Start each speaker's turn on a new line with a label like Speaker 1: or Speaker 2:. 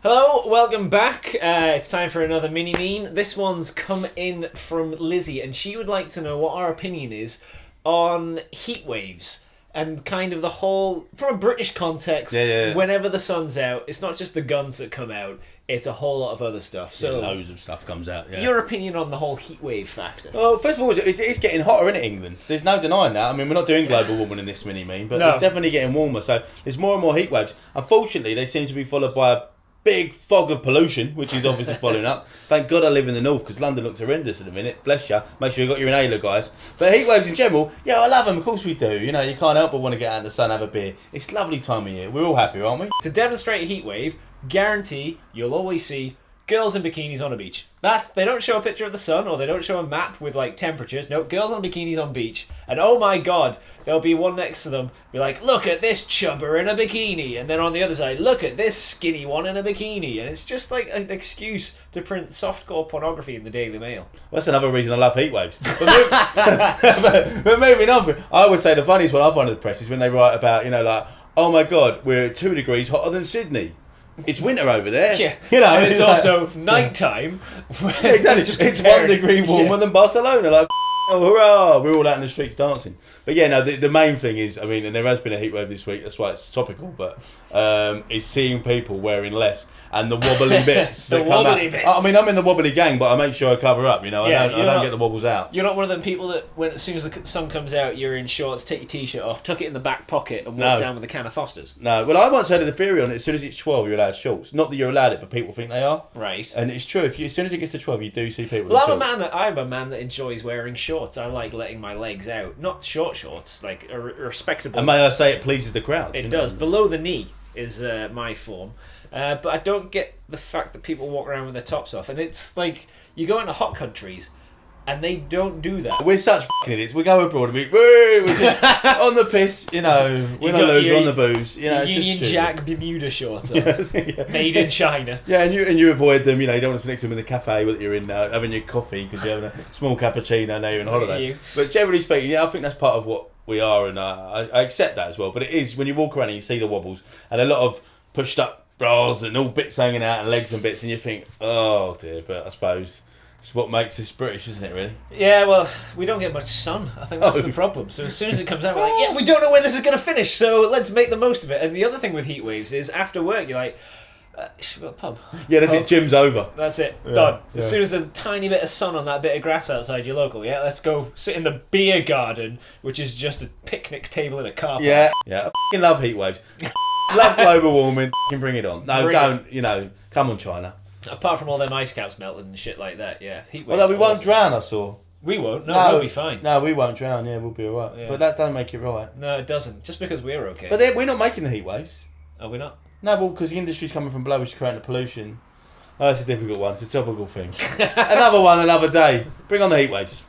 Speaker 1: Hello, welcome back. It's time for another mini-mean. This one's come in from Lizzie, and she would like to know what our opinion is on heat waves and kind of the whole, from a British context, whenever the sun's out, it's not just the guns that come out, it's a whole lot of other stuff. So
Speaker 2: loads of stuff comes out,
Speaker 1: your opinion on the whole heat wave factor?
Speaker 2: Well, first of all, it is getting hotter in England. There's no denying that. I mean, we're not doing global warming in this mini-mean, but it's definitely getting warmer. So there's more and more heat waves. Unfortunately, they seem to be followed by a big fog of pollution, which is obviously following up. Thank God I live in the north, because London looks horrendous at the minute. Bless you. Make sure you got your inhaler, guys. But heat waves in general, yeah, I love them. Of course we do. You know, you can't help but want to get out in the sun, have a beer. It's a lovely time of year. We're all happy, aren't we?
Speaker 1: To demonstrate a heat wave, guarantee you'll always see girls in bikinis on a beach. They don't show a picture of the sun, or they don't show a map with like temperatures. No, girls on bikinis on beach. And oh my God, there'll be one next to them, be like, look at this chubber in a bikini. And then on the other side, look at this skinny one in a bikini. And it's just like an excuse to print softcore pornography in the Daily Mail.
Speaker 2: Well, that's another reason I love heat waves. But moving on, I would say the funniest one I find in the press is when they write about, like, oh my God, we're 2 degrees hotter than Sydney. It's winter over there.
Speaker 1: Yeah.
Speaker 2: And
Speaker 1: it's also nighttime.
Speaker 2: Exactly. It's 1 degree warmer than Barcelona. Like, oh, hurrah! We're all out in the streets dancing. But yeah, no, the main thing is, I mean, and there has been a heat wave this week, that's why it's topical, but is seeing people wearing less and the wobbly bits.
Speaker 1: Bits.
Speaker 2: I mean, I'm in the wobbly gang, but I make sure I cover up, I don't get the wobbles out.
Speaker 1: You're not one of them people that, as soon as the sun comes out, you're in shorts, take your t-shirt off, tuck it in the back pocket and walk down with a can of Fosters.
Speaker 2: No, well, I once heard of the theory on it, as soon as it's 12, you're allowed shorts. Not that you're allowed it, but people think they are.
Speaker 1: Right.
Speaker 2: And it's true, as soon as it gets to 12, you do see people
Speaker 1: Well, I'm a man that enjoys wearing shorts. I like letting my legs out. Not shorts, like a respectable...
Speaker 2: And may I say, it pleases the crowd.
Speaker 1: It does. Below the knee is my form. But I don't get the fact that people walk around with their tops off. And it's like, you go into hot countries and they don't do that.
Speaker 2: We're such f***ing idiots. We go abroad and we're just on the piss, we're not loser on the booze.
Speaker 1: Union Jack Bermuda shorts on. Made in China.
Speaker 2: Yeah, and you avoid them, you don't want to sit next to them in the cafe that you're in having your coffee because you're having a small cappuccino now you're on holiday. But generally speaking, I think that's part of what we are, and I accept that as well. But it is, when you walk around and you see the wobbles and a lot of pushed up bras and all bits hanging out and legs and bits, and you think, oh dear, but I suppose it's what makes us British, isn't it, really?
Speaker 1: Yeah, well, we don't get much sun. I think that's the problem. So as soon as it comes out, we're like, yeah, we don't know when this is going to finish, so let's make the most of it. And the other thing with heat waves is, after work, you're like, should we go to the pub?
Speaker 2: Yeah, that's it, gym's over.
Speaker 1: That's it, done. As soon as there's a tiny bit of sun on that bit of grass outside your local, let's go sit in the beer garden, which is just a picnic table in a car park.
Speaker 2: Yeah, I f***ing love heat waves. Love global warming, f***ing bring it on. No, don't, come on, China.
Speaker 1: Apart from all them ice caps melting and shit like that, yeah. Heat waves.
Speaker 2: Although we won't drown, I saw.
Speaker 1: We won't. No, we'll be fine.
Speaker 2: No, we won't drown. Yeah, we'll be alright. Yeah. But that don't make it right.
Speaker 1: No, it doesn't. Just because we're okay.
Speaker 2: But we're not making the heat waves.
Speaker 1: Are we not?
Speaker 2: No, well, because the industry's coming from below, which is creating the pollution. Oh, that's a difficult one. It's a topical thing. Another one, another day. Bring on the heat waves.